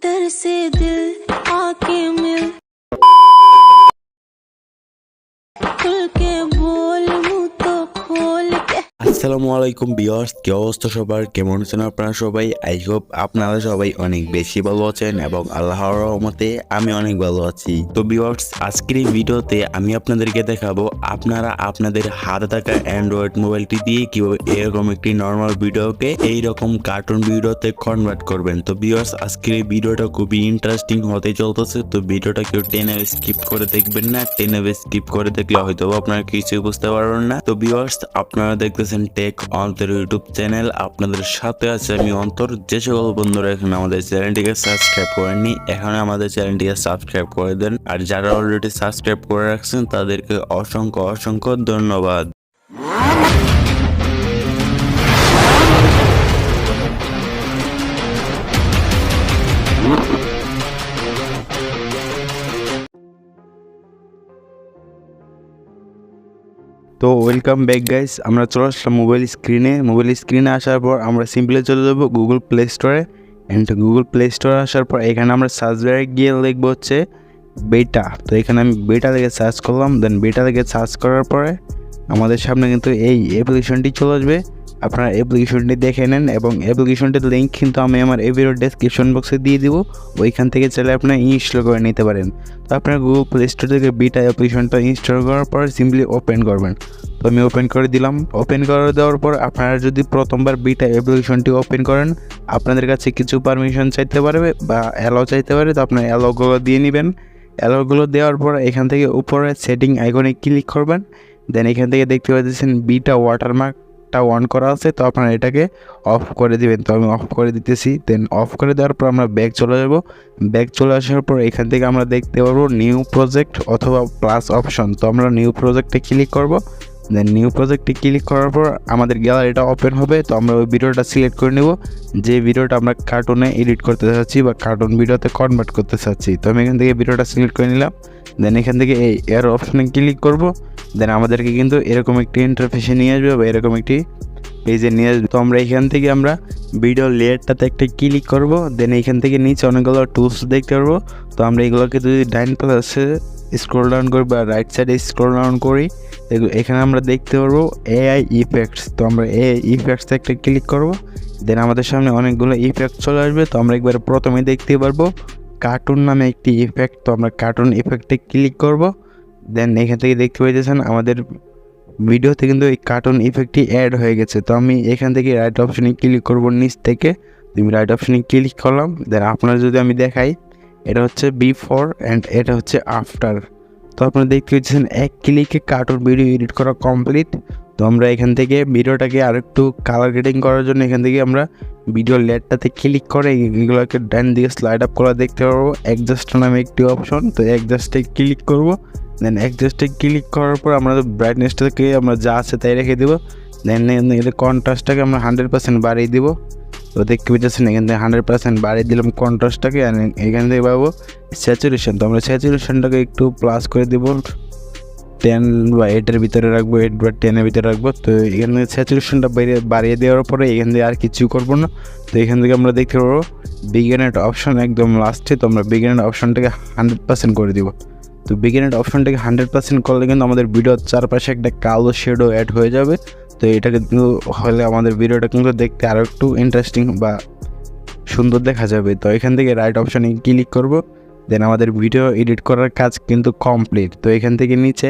भीतर से दिल आके मिल खुल के बोल मुंह तो खोल के। আসসালামু আলাইকুম ভিউয়ার্স, কি অবস্থা সবার? কেমন আছেন আপনারা সবাই? আই হোপ আপনারা সবাই অনেক বেশি ভালো আছেন এবং আল্লাহর রহমতে আমি অনেক ভালো আছি। তো ভিউয়ার্স, আজকের এই ভিডিওতে আমি আপনাদেরকে দেখাবো আপনারা আপনাদের হাতে থাকা অ্যান্ড্রয়েড মোবাইলটি দিয়ে কিভাবে এরকম একটি নর্মাল ভিডিওকে এইরকম কার্টুন ভিডিওতে কনভার্ট করবেন। তো ভিউয়ার্স, আজকের এই ভিডিওটা খুবই ইন্টারেস্টিং হতে চলতেছে। তো ভিডিওটা কেউ টেনে স্কিপ করে দেখবেন না, টেনে স্কিপ করে দেখলে হয়তো আপনারা কিছুই বুঝতে পারবেন না। তো ভিউয়ার্স, আপনারা দেখতেছেন টেক অন্তর ইউটিউব চ্যানেল, আপনাদের সাথে আছে আমি অন্তর। যে সকল বন্ধুরা এখন আমাদের চ্যানেলটিকে সাবস্ক্রাইব করেননি, এখন আমাদের চ্যানেলটিকে সাবস্ক্রাইব করে দেন। আর যারা অলরেডি সাবস্ক্রাইব করে রাখছেন তাদেরকে অসংখ্য অসংখ্য ধন্যবাদ। তো ওয়েলকাম ব্যাক গাইস, আমরা চলে আসলাম মোবাইল স্ক্রিনে আসার পর আমরা সিম্পলি চলে যাবো গুগল প্লে স্টোরে। অ্যান্ড গুগল প্লে স্টোরে আসার পর এখানে আমরা সার্চ বারে গিয়ে লিখবো হচ্ছে বেটা। তো এখানে আমি বেটা থেকে সার্চ করলাম। দেন বেটা থেকে সার্চ করার পরে আমাদের সামনে কিন্তু এই অ্যাপ্লিকেশনটি চলে আসবে। আপনারা অ্যাপ্লিকেশনটি দেখে নেন এবং অ্যাপ্লিকেশনটির লিঙ্ক কিন্তু আমি আমার এই ভিডিওর ডেসক্রিপশন বক্সে দিয়ে দিব, ওইখান থেকে চাইলে আপনারা ইনস্টল করে নিতে পারেন। তো আপনারা গুগল প্লে স্টোর থেকে বিটা অ্যাপ্লিকেশনটা ইনস্টল করার পর সিম্পলি ওপেন করবেন। তো আমি ওপেন করে দিলাম। ওপেন করে দেওয়ার পর আপনারা যদি প্রথমবার বিটা অ্যাপ্লিকেশনটি ওপেন করেন, আপনাদের কাছে কিছু পারমিশন চাইতে পারবে বা অ্যালাউ চাইতে পারে। তো আপনারা অ্যালাউগুলো দিয়ে নেবেন। অ্যালাউগুলো দেওয়ার পর এখান থেকে উপরে সেটিং আইকনে ক্লিক করবেন। দেন এখান থেকে দেখতে পাচ্ছেন বিটা ওয়াটারমার্কটা অন করা আছে, তো আপনারা এটাকে অফ করে দিবেন। তো আমি অফ করে দিতেছি। দেন অফ করে দেওয়ার পর আমরা ব্যাক চলে যাব। ব্যাক চলে আসার পর এখান থেকে আমরা দেখতে পারবো নিউ প্রজেক্ট অথবা প্লাস অপশন। তো আমরা নিউ প্রজেক্টে ক্লিক করব। দেন নিউ প্রজেক্টে ক্লিক করার পর আমাদের গ্যালারিটা ওপেন হবে। তো আমরা ওই ভিডিওটা সিলেক্ট করে নেব, যে ভিডিওটা আমরা কার্টুনে এডিট করতে চাচ্ছি বা কার্টুন ভিডিওতে কনভার্ট করতে চাচ্ছি। তো আমি এখান থেকে ভিডিওটা সিলেক্ট করে নিলাম। দেন এখান থেকে এই এর অপশনে ক্লিক করব। দেন আমাদেরকে কিন্তু এরকম একটি ইন্টারফেসে নিয়ে আসবে বা এরকম একটি পেজে নিয়ে আসবে। তো আমরা এখান থেকে আমরা ভিডিও লেয়ারটাতে একটা ক্লিক করব। দেন এখান থেকে নিচে অনেকগুলো টুলস দেখতে পারবো। তো আমরা এগুলোকে যদি ডাইন প্লাসে স্ক্রল ডাউন করি বা রাইট সাইডে স্ক্রল ডাউন করি, এখানে আমরা দেখতে পারবো এআই ইফেক্টস। তো আমরা এআই ইফেক্টসে একটা ক্লিক করব। দেন আমাদের সামনে অনেকগুলো ইফেক্ট চলে আসবে। তো আমরা একবার প্রথমে দেখতে পারবো কার্টুন নামে একটি ইফেক্ট। তো আমরা কার্টুন ইফেক্টে ক্লিক করব। দেন এখান থেকে দেখতে পাইতেছেন আমাদের ভিডিওতে কিন্তু এই কার্টুন ইফেক্টটি অ্যাড হয়ে গেছে। তো আমি এখান থেকে রাইট অপশনে ক্লিক করব নিচ থেকে। তুমি রাইট অপশনে ক্লিক করলাম। দেন আপনারা যদি আমি দেখাই, এটা হচ্ছে বিফোর অ্যান্ড এটা হচ্ছে আফটার। তো আপনারা দেখতে পাচ্ছেন এক ক্লিকে কার্টুন ভিডিও এডিট করা কমপ্লিট। তো আমরা এখান থেকে ভিডিওটাকে আরেকটু কালার গ্রেডিং করার জন্য এখান থেকে আমরা ভিডিও লেয়ারটাতে ক্লিক করে এগুলোকে ডান দিকে স্লাইড আপ করা দেখতে পারবো। অ্যাডজাস্ট নামে একটি অপশন, তো অ্যাডজাস্টে ক্লিক করব। দেন অ্যাডজাস্টে ক্লিক করার পর আমরা ব্রাইটনেসটাকে আমরা যা আছে তাই রেখে দেবো। দেন এদের কন্ট্রাস্টটাকে আমরা 100% বাড়িয়ে দিব। তো দেখতে পেয়েছেন এখান থেকে 100% বাড়িয়ে দিলাম কন্ট্রাস্টটাকে। আর এখান থেকে পাবো স্যাচুরেশন। তো আমরা স্যাচুরেশনটাকে একটু প্লাস করে দেব, 10 বা 8-এর ভিতরে রাখবো, 8 বা 10-এর ভিতরে রাখবো। তো এখান থেকে স্যাচুরেশনটা বাড়িয়ে দেওয়ার পরে এখান থেকে আর কিছু করবো না। তো এখান থেকে আমরা দেখতে পারবো বিগিনার অপশন একদম লাস্টে। তো আমরা বিগিনার অপশনটাকে 100% করে দিব। তো বিগিনার অপশনটাকে 100% করলে কিন্তু আমাদের ভিডিওর চারপাশে একটা কালো শেডো অ্যাড হয়ে যাবে। তো এটা কিন্তু হলে আমাদের ভিডিওটা কিন্তু দেখতে আরও একটু ইন্টারেস্টিং বা সুন্দর দেখা যাবে। তো এখান থেকে রাইট অপশনে ক্লিক করব। দেন আমাদের ভিডিও এডিট করার কাজ কিন্তু কমপ্লিট। তো এখান থেকে নিচে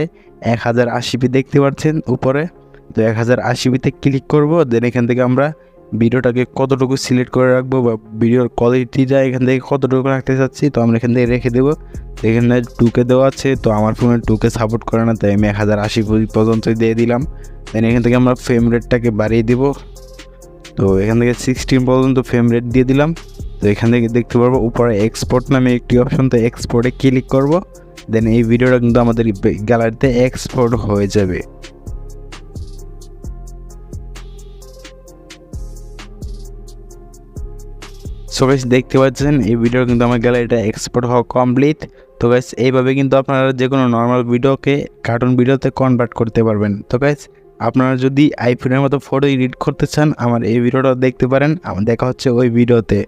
1080p দেখতে পাচ্ছেন উপরে। তো 1080pতে ক্লিক করব। দেন এখান থেকে আমরা ভিডিওটাকে কতটুকু সিলেক্ট করে রাখবো বা ভিডিওর কোয়ালিটিটা এখান থেকে কতটুকু রাখতে চাচ্ছি, তো আমরা এখান থেকে রেখে দেবো। তো এখানে 2K দেওয়া আছে, তো আমার ফোনে 2K সাপোর্ট করে না, তাই আমি 1080p পর্যন্ত দিয়ে দিলাম। দেন এখান থেকে আমরা ফ্রেম রেটটাকে বাড়িয়ে দিব। তো এখান থেকে 16 পর্যন্ত ফ্রেম রেট দিয়ে দিলাম। তো এখান থেকে দেখতে পারবো উপরে এক্সপোর্ট নামে একটি অপশন, তো এক্সপোর্টে ক্লিক করব। দেন এই ভিডিওটা কিন্তু আমাদের গ্যালারিতে এক্সপোর্ট হয়ে যাবে। সো গাইস, দেখতে পাচ্ছেন এই ভিডিও কিন্তু আমার গ্যালারিটা এক্সপোর্ট হওয়া কমপ্লিট। তো গাইস, এইভাবে কিন্তু আপনারা যে কোনো নর্মাল ভিডিওকে কার্টুন ভিডিওতে কনভার্ট করতে পারবেন। তো গাইস, আপনারা যদি আইফোনের মতো ফটো এডিট করতে চান, আমার এই ভিডিওটা দেখতে পারেন। আমার দেখা হচ্ছে ওই ভিডিওতে।